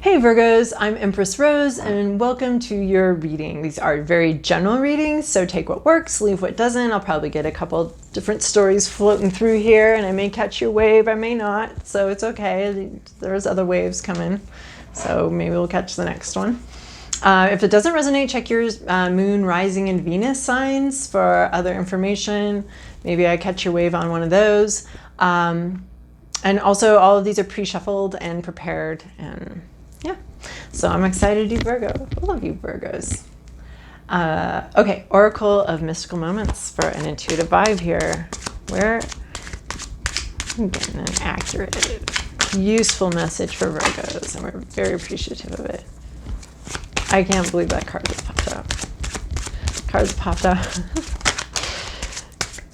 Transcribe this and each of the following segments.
Hey Virgos, I'm Empress Rose and welcome to your reading. These are very general readings, so take what works, leave what doesn't. I'll probably get a couple different stories floating through here and I may catch your wave, I may not, so it's okay. There's other waves coming, so maybe we'll catch the next one. If it doesn't resonate, check your moon, rising, and Venus signs for other information. Maybe I catch your wave on one of those. And also all of these are pre-shuffled and prepared, and yeah, so I'm excited to do Virgo. I love you, Virgos. Okay, Oracle of Mystical Moments for an intuitive vibe here. Where I'm getting an accurate, useful message for Virgos, and we're very appreciative of it. I can't believe that card just popped out. Cards popped out.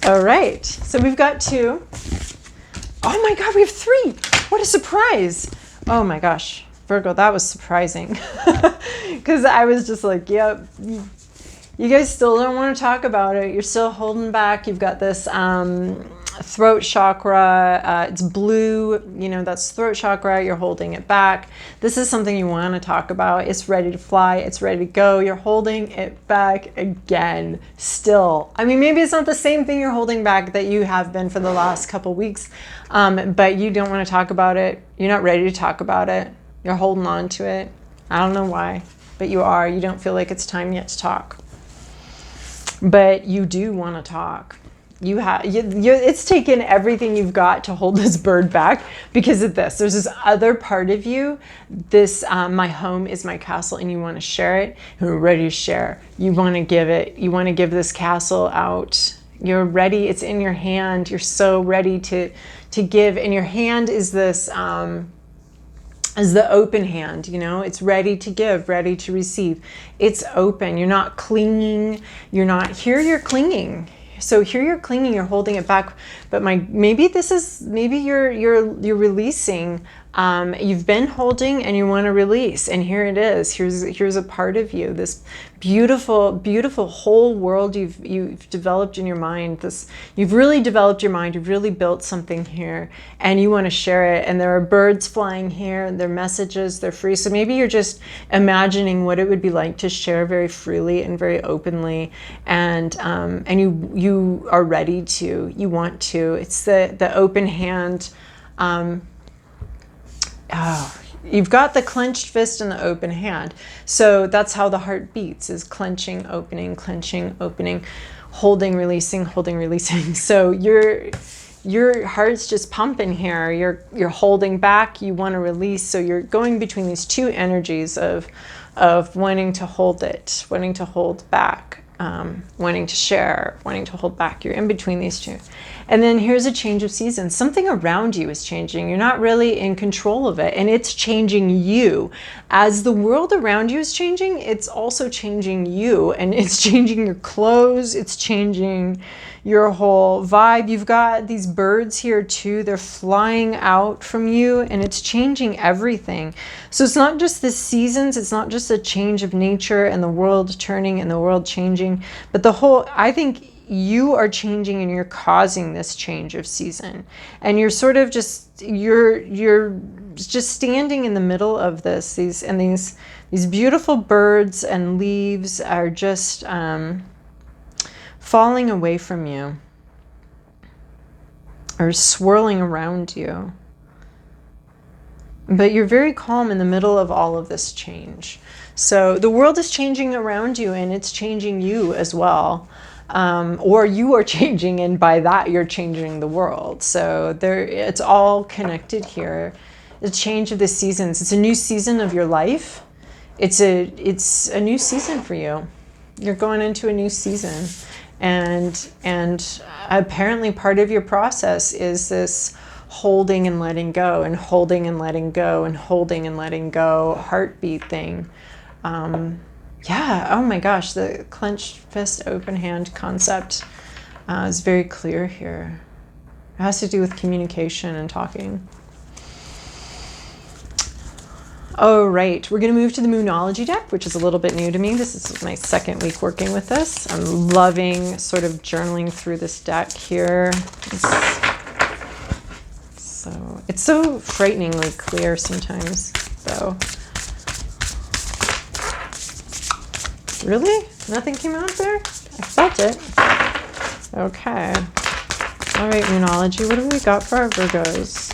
All right, so we've got two. Oh my God, we have three. What a surprise. Oh my gosh. Virgo, that was surprising because I was just like, yep, you guys still don't want to talk about it. You're still holding back. You've got this throat chakra. It's blue, you know, that's throat chakra. You're holding it back. This is something you want to talk about. It's ready to fly. It's ready to go. You're holding it back again still. I mean, maybe it's not the same thing you're holding back that you have been for the last couple weeks, but you don't want to talk about it. You're not ready to talk about it. You're holding on to it. I don't know why, but you are. You don't feel like it's time yet to talk. But you do want to talk. It's taken everything you've got to hold this bird back because of this. There's this other part of you, this my home is my castle, and you want to share it. You're ready to share. You want to give it. You want to give this castle out. You're ready. It's in your hand. You're so ready to give. And your hand is this... as the open hand, you know, it's ready to give, ready to receive. It's open. You're not clinging. You're not here. You're clinging. So here you're clinging. You're holding it back. But maybe you're releasing. You've been holding and you want to release, and here it is. Here's a part of you. This beautiful, beautiful whole world you've developed in your mind. You've really developed your mind. You've really built something here, and you want to share it. And there are birds flying here. And they're messages. They're free. So maybe you're just imagining what it would be like to share very freely and very openly, and you are ready to. You want to. It's the open hand. You've got the clenched fist and the open hand. So that's how the heart beats, is clenching, opening, holding, releasing. So your heart's just pumping here. You're holding back, you want to release. So you're going between these two energies of wanting to hold it, wanting to hold back, wanting to share, wanting to hold back. You're in between these two. And then here's a change of season. Something around you is changing. You're not really in control of it, and it's changing you. As the world around you is changing, it's also changing you, and it's changing your clothes. It's changing your whole vibe. You've got these birds here too. They're flying out from you, and it's changing everything. So it's not just the seasons. It's not just a change of nature and the world turning and the world changing, but the whole, I think, you are changing and you're causing this change of season, and you're sort of just you're just standing in the middle of this. These beautiful birds and leaves are just falling away from you or swirling around you, but you're very calm in the middle of all of this change. So the world is changing around you, and it's changing you as well. Or you are changing, and by that you're changing the world. So it's all connected here. The change of the seasons. It's a new season of your life. It's a new season for you. You're going into a new season, and apparently part of your process is this holding and letting go, and holding and letting go, and holding and letting go heartbeat thing. Yeah, oh my gosh, the clenched fist, open hand concept is very clear here. It has to do with communication and talking. All right, we're going to move to the Moonology deck, which is a little bit new to me. This is my second week working with this. I'm loving sort of journaling through this deck here. It's so frighteningly clear sometimes, though. Really? Nothing came out there? I felt it. Okay. All right, Moonology, what have we got for our Virgos?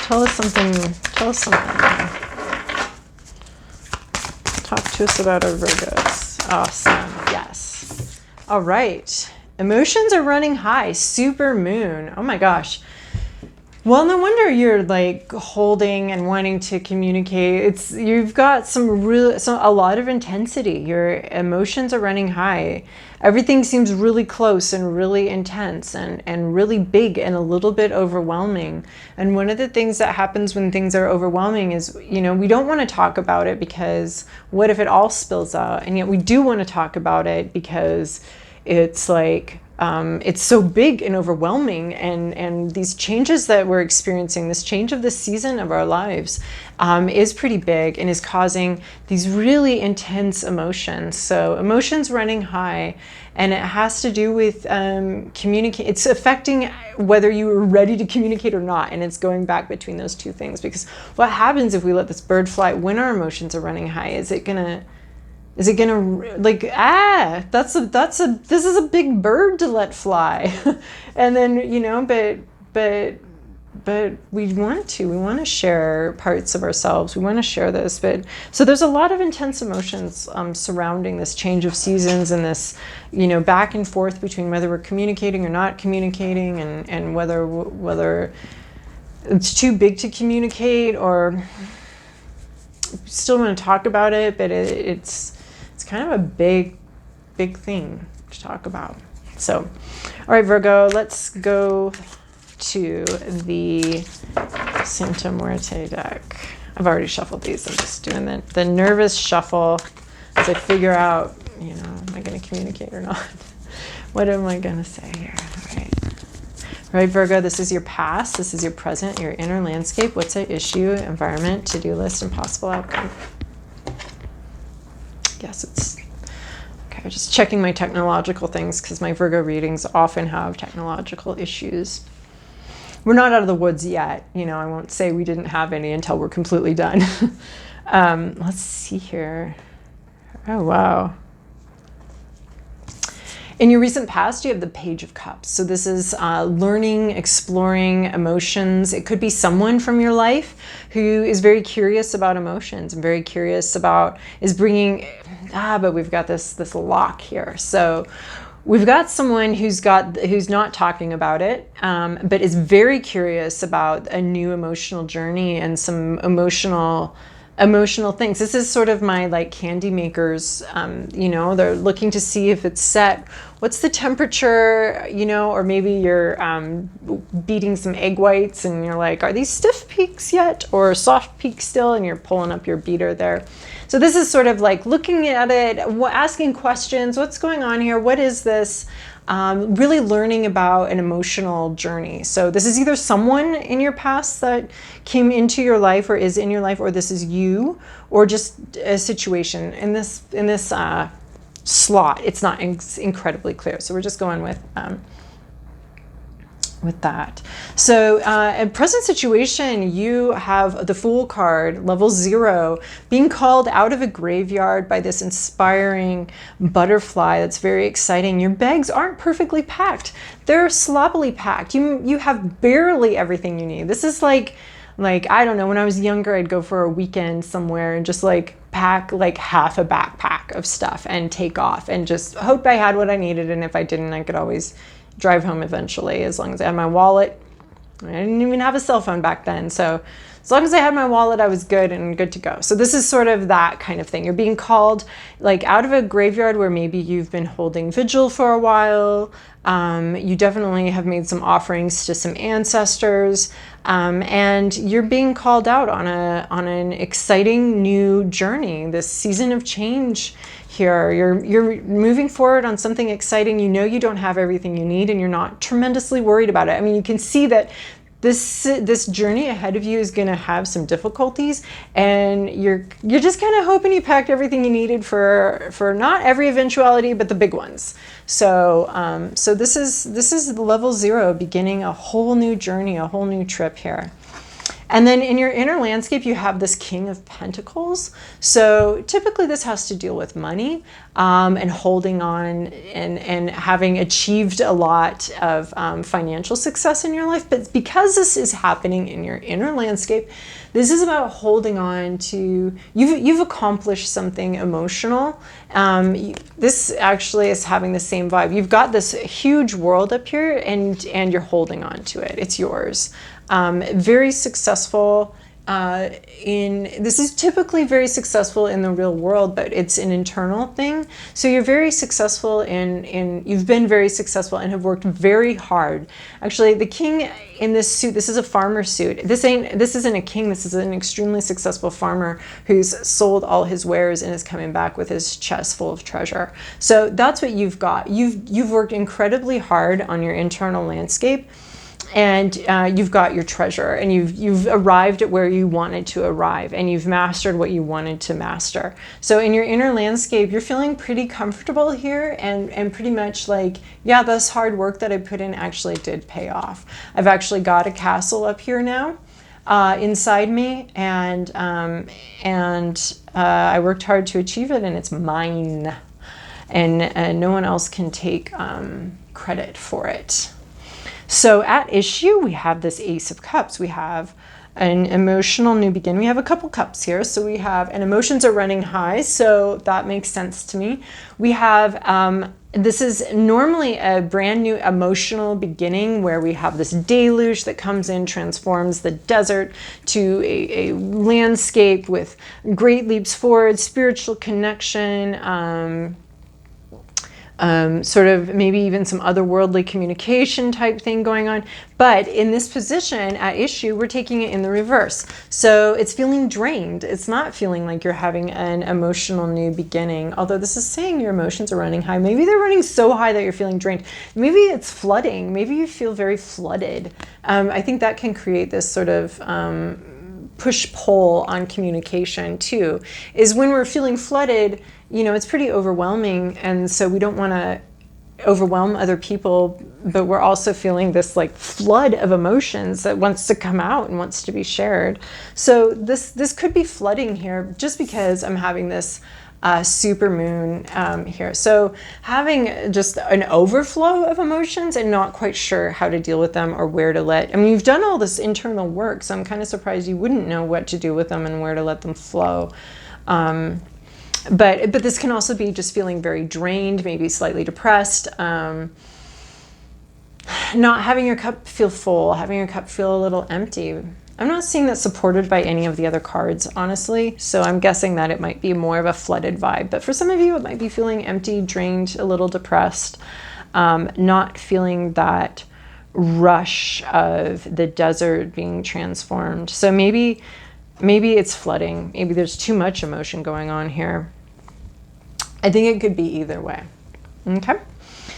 Tell us something. Tell us something. Talk to us about our Virgos. Awesome. Yes. All right. Emotions are running high. Super moon. Oh my gosh. Well, no wonder you're like holding and wanting to communicate. You've got a lot of intensity. Your emotions are running high. Everything seems really close and really intense and really big and a little bit overwhelming. And one of the things that happens when things are overwhelming is, we don't want to talk about it because what if it all spills out? And yet we do want to talk about it because it's like, it's so big and overwhelming, and these changes that we're experiencing, this change of the season of our lives, is pretty big and is causing these really intense emotions. So emotions running high, and it has to do with communicate. It's affecting whether you are ready to communicate or not, and it's going back between those two things. Because what happens if we let this bird fly when our emotions are running high? Is it gonna like, this is a big bird to let fly. And then, but we want to share parts of ourselves. We want to share this, but so there's a lot of intense emotions surrounding this change of seasons and this, back and forth between whether we're communicating or not communicating, and whether it's too big to communicate or still want to talk about it, but it's kind of a big thing to talk about. So, all right, Virgo, let's go to the Santa Muerte deck. I've already shuffled these. I'm just doing the nervous shuffle as I figure out, am I going to communicate or not? What am I going to say here? All right. All right, Virgo, this is your past. This is your present, your inner landscape. What's at issue, environment, to-do list, and possible outcome? Yes, it's okay. Just checking my technological things because my Virgo readings often have technological issues. We're not out of the woods yet. I won't say we didn't have any until we're completely done. Let's see here. Oh, wow. In your recent past, you have the Page of Cups. So this is learning, exploring emotions. It could be someone from your life who is very curious about emotions and very curious about, is bringing, but we've got this lock here. So we've got someone who's not talking about it, but is very curious about a new emotional journey and some emotional things. This is sort of my like candy makers, they're looking to see if it's set. What's the temperature, or maybe you're beating some egg whites and you're like, are these stiff peaks yet or soft peaks still? And you're pulling up your beater there. So this is sort of like looking at it, asking questions. What's going on here? What is this? Really learning about an emotional journey. So this is either someone in your past that came into your life or is in your life, or this is you, or just a situation. In this slot, it's not incredibly clear. So we're just going with that. So in present situation, you have the Fool card, level 0, being called out of a graveyard by this inspiring butterfly. That's very exciting. Your bags aren't perfectly packed. They're sloppily packed. You have barely everything you need. This is like I don't know, when I was younger, I'd go for a weekend somewhere and just like pack like half a backpack of stuff and take off and just hope I had what I needed. And if I didn't, I could always drive home eventually, as long as I had my wallet. I didn't even have a cell phone back then. So as long as I had my wallet, I was good to go. So this is sort of that kind of thing. You're being called like out of a graveyard where maybe you've been holding vigil for a while. You definitely have made some offerings to some ancestors. And you're being called out on an exciting new journey, this season of change here. You're moving forward on something exciting. You don't have everything you need, and you're not tremendously worried about it. I mean, you can see that this journey ahead of you is going to have some difficulties, and you're just kind of hoping you packed everything you needed for not every eventuality, but the big ones. So so this is the level 0, beginning a whole new journey, a whole new trip here. And then in your inner landscape, you have this King of Pentacles. So typically this has to deal with money and holding on and having achieved a lot of financial success in your life. But because this is happening in your inner landscape, this is about holding on to, you've accomplished something emotional. This actually is having the same vibe. You've got this huge world up here and you're holding on to it. It's yours. Very successful this is typically very successful in the real world, but it's an internal thing. So you're very successful you've been very successful and have worked very hard. Actually, the king in this suit, this is a farmer suit. This isn't a king, this is an extremely successful farmer who's sold all his wares and is coming back with his chest full of treasure. So that's what you've got. You've worked incredibly hard on your internal landscape. And you've got your treasure, and you've arrived at where you wanted to arrive, and you've mastered what you wanted to master. So in your inner landscape, you're feeling pretty comfortable here, and pretty much like, yeah, this hard work that I put in actually did pay off. I've actually got a castle up here now inside me, and I worked hard to achieve it, and it's mine, and no one else can take credit for it. So at issue, we have this Ace of Cups. We have an emotional new beginning. We have a couple cups here. So we have, and emotions are running high. So that makes sense to me. We have, this is normally a brand new emotional beginning where we have this deluge that comes in, transforms the desert to a landscape with great leaps forward, spiritual connection, sort of maybe even some otherworldly communication type thing going on. But in this position at issue, we're taking it in the reverse. So it's feeling drained. It's not feeling like you're having an emotional new beginning. Although this is saying your emotions are running high. Maybe they're running so high that you're feeling drained. Maybe it's flooding. Maybe you feel very flooded. I think that can create this sort of push-pull on communication too, is when we're feeling flooded, you know, it's pretty overwhelming, and so we don't want to overwhelm other people, but we're also feeling this like flood of emotions that wants to come out and wants to be shared. So this could be flooding here just because I'm having this super moon here. So having just an overflow of emotions and not quite sure how to deal with them or where to let, I mean, you've done all this internal work, so I'm kind of surprised you wouldn't know what to do with them and where to let them flow. But this can also be just feeling very drained, maybe slightly depressed, not having your cup feel full, having your cup feel a little empty. I'm not seeing that supported by any of the other cards, honestly, so I'm guessing that it might be more of a flooded vibe. But for some of you, it might be feeling empty, drained, a little depressed, not feeling that rush of the desert being transformed. So maybe it's flooding. Maybe there's too much emotion going on here. I think it could be either way. Okay.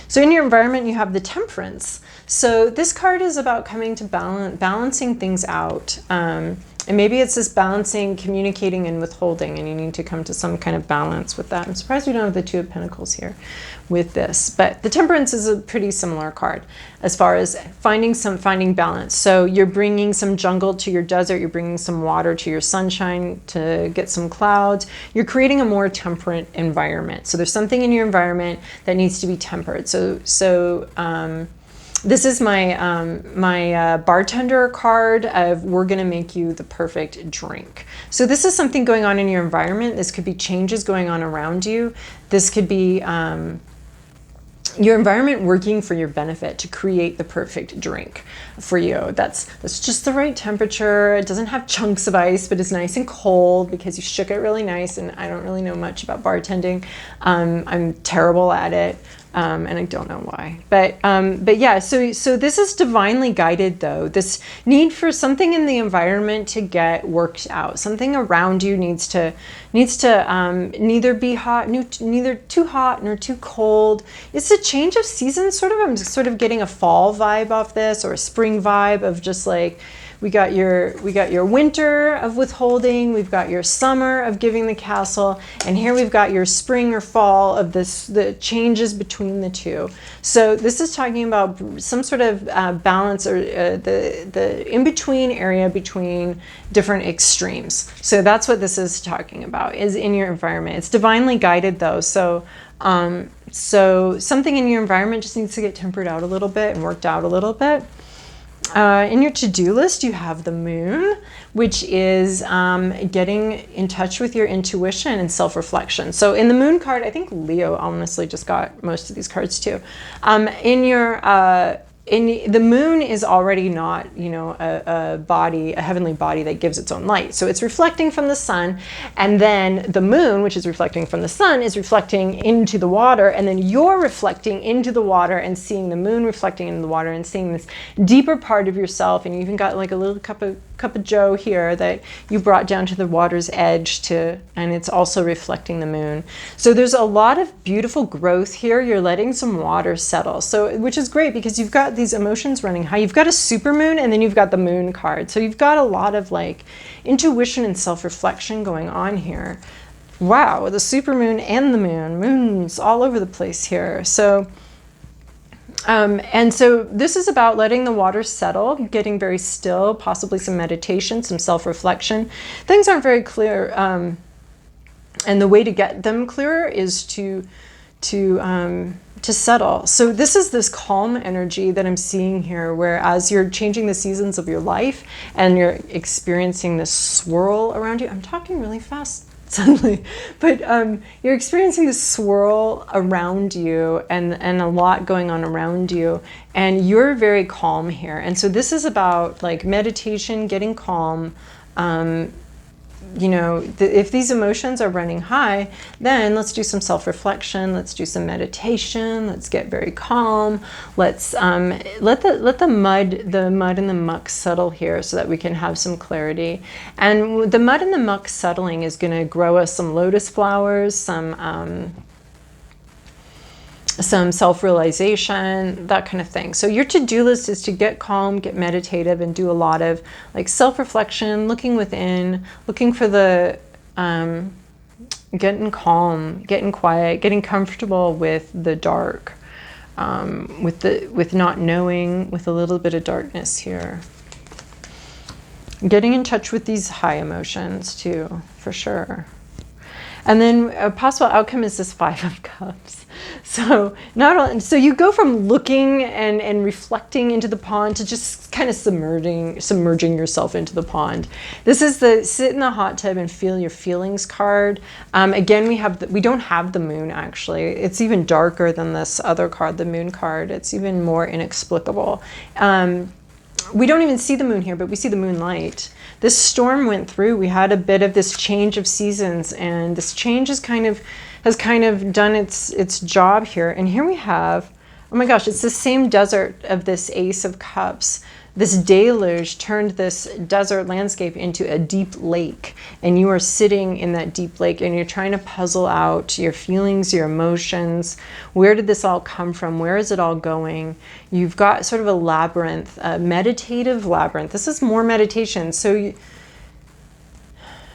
So in your environment, you have the Temperance. So this card is about coming to balancing things out. And maybe it's this balancing, communicating, and withholding, and you need to come to some kind of balance with that. I'm surprised we don't have the Two of Pentacles here with this, but the Temperance is a pretty similar card as far as finding balance. So you're bringing some jungle to your desert, you're bringing some water to your sunshine to get some clouds. You're creating a more temperate environment. So there's something in your environment that needs to be tempered. This is my bartender card of we're going to make you the perfect drink. So this is something going on in your environment. This could be changes going on around you. This could be your environment working for your benefit to create the perfect drink for you. That's just the right temperature. It doesn't have chunks of ice, but it's nice and cold because you shook it really nice. And I don't really know much about bartending. I'm terrible at it. And I don't know why, but yeah, so this is divinely guided though. This need for something in the environment to get worked out. Something around you needs to neither be hot, neither too hot nor too cold. It's a change of season, sort of. I'm sort of getting a fall vibe off this, or a spring vibe of just like We got your winter of withholding. We've got your summer of giving the castle, and here we've got your spring or fall of the changes between the two. So this is talking about some sort of balance, or the in-between area between different extremes. So that's what this is talking about, is in your environment. It's divinely guided though, so so something in your environment just needs to get tempered out a little bit and worked out a little bit. In your to-do list, you have the moon, which is getting in touch with your intuition and self-reflection. So in the moon card, I think Leo honestly just got most of these cards too. The moon is already not, a body, a heavenly body that gives its own light. So it's reflecting from the sun, and then the moon, which is reflecting from the sun, is reflecting into the water, and then you're reflecting into the water and seeing the moon reflecting into the water and seeing this deeper part of yourself. And you even got like a little cup of joe here that you brought down to the water's edge and it's also reflecting the moon. So there's a lot of beautiful growth here. You're letting some water settle, so which is great because you've got these emotions running high. You've got a super moon, and then you've got the moon card. So you've got a lot of like intuition and self-reflection going on here. Wow, the super moon and the moon's all over the place here. So and so this is about letting the water settle, getting very still, possibly some meditation, some self-reflection. Things aren't very clear, and the way to get them clearer is to settle. So this is this calm energy that I'm seeing here, where as you're changing the seasons of your life and you're experiencing this swirl around you. I'm talking really fast suddenly, but you're experiencing this swirl around you and a lot going on around you, and you're very calm here. And so this is about like meditation, getting calm. If these emotions are running high, then let's do some self-reflection, let's do some meditation, let's get very calm, let's let the mud and the muck settle here so that we can have some clarity. And the mud and the muck settling is going to grow us some lotus flowers, some self-realization, that kind of thing. So your to-do list is to get calm, get meditative, and do a lot of like self-reflection, looking within, looking for the getting calm, getting quiet, getting comfortable with the dark, with not knowing, with a little bit of darkness here. Getting in touch with these high emotions too, for sure. And then a possible outcome is this 5 of Cups. So so you go from looking and reflecting into the pond to just kind of submerging yourself into the pond. This is the sit in the hot tub and feel your feelings card. Again, we don't have the moon actually. It's even darker than this other card, the moon card. It's even more inexplicable. We don't even see the moon here, but we see the moonlight. This storm went through. We had a bit of this change of seasons, and this change has kind of done its job here. And here we have, oh my gosh, it's the same desert of this Ace of Cups. This deluge turned this desert landscape into a deep lake, and you are sitting in that deep lake and you're trying to puzzle out your feelings, your emotions. Where did this all come from? Where is it all going? You've got sort of a labyrinth, a meditative labyrinth. This is more meditation. So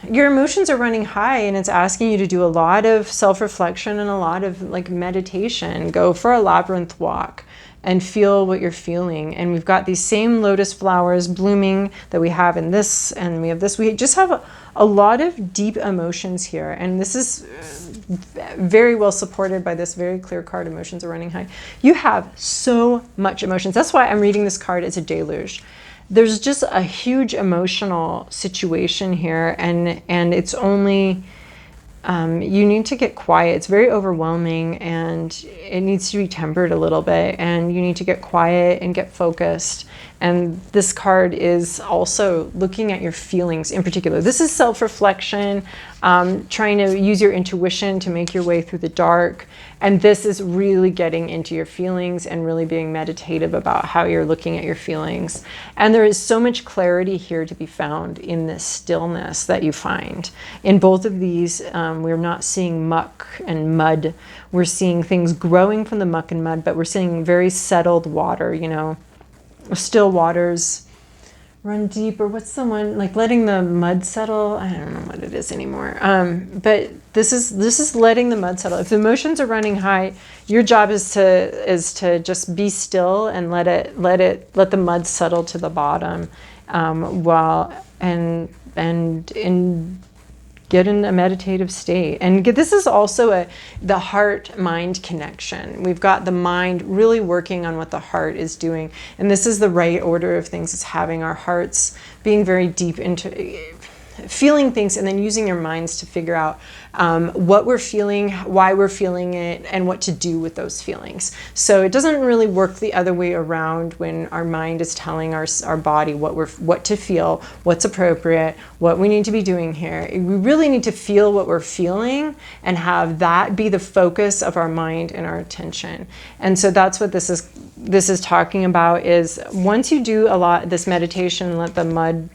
your emotions are running high, and it's asking you to do a lot of self-reflection and a lot of like meditation. Go for a labyrinth walk and feel what you're feeling. And we've got these same lotus flowers blooming that we have in this, and we have this. We just have a lot of deep emotions here, and this is very well supported by this very clear card, emotions are running high. You have so much emotions. That's why I'm reading this card as a deluge. There's just a huge emotional situation here, and it's only you need to get quiet. It's very overwhelming, and it needs to be tempered a little bit, and you need to get quiet and get focused. And this card is also looking at your feelings in particular. This is self-reflection, trying to use your intuition to make your way through the dark. And this is really getting into your feelings and really being meditative about how you're looking at your feelings. And there is so much clarity here to be found in this stillness that you find. In both of these, we're not seeing muck and mud. We're seeing things growing from the muck and mud, but we're seeing very settled water, still waters, run deep, or what's the one, like letting the mud settle? I don't know what it is anymore. But this is letting the mud settle. If the emotions are running high, your job is to just be still and let the mud settle to the bottom, while and get in a meditative state. And this is also the heart-mind connection. We've got the mind really working on what the heart is doing. And this is the right order of things, is having our hearts being very deep into feeling things, and then using your minds to figure out what we're feeling, why we're feeling it, and what to do with those feelings. So it doesn't really work the other way around when our mind is telling our body what to feel, what's appropriate, what we need to be doing here. We really need to feel what we're feeling and have that be the focus of our mind and our attention. And so that's what this is talking about, is once you do this meditation, let the mud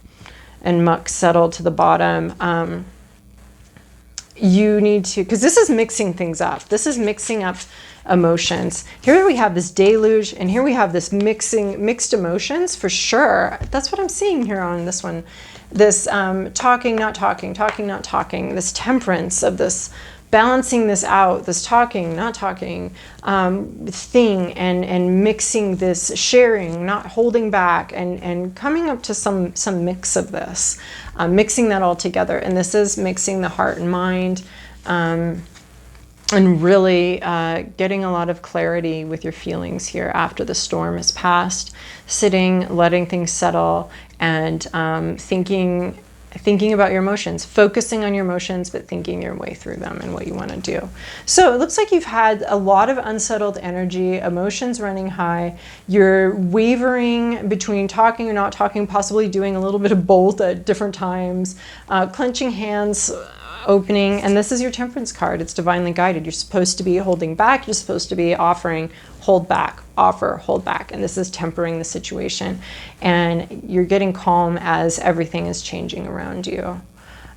and muck settle to the bottom, you need to, because this is mixing things up. This is mixing up emotions. Here we have this deluge, and here we have this mixed emotions for sure. That's what I'm seeing here on this one. This talking, not talking, talking, not talking, this temperance of this, balancing this out, this talking, not talking thing, and mixing this, sharing, not holding back, and coming up to some mix of this, mixing that all together. And this is mixing the heart and mind, and really getting a lot of clarity with your feelings here after the storm has passed, sitting, letting things settle, and thinking about your emotions, focusing on your emotions, but thinking your way through them and what you want to do. So it looks like you've had a lot of unsettled energy, emotions running high. You're wavering between talking or not talking, possibly doing a little bit of both at different times, clenching hands, opening, and this is your temperance card. It's divinely guided. You're supposed to be holding back. You're supposed to be offering, hold back, offer, hold back. And this is tempering the situation. And you're getting calm as everything is changing around you.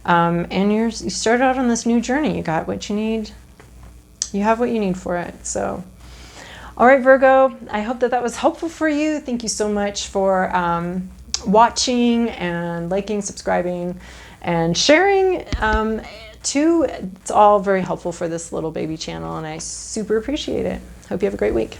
And you started out on this new journey. You got what you need. You have what you need for it. So, all right, Virgo, I hope that was helpful for you. Thank you so much for watching and liking, subscribing, and sharing too. It's all very helpful for this little baby channel, and I super appreciate it. Hope you have a great week.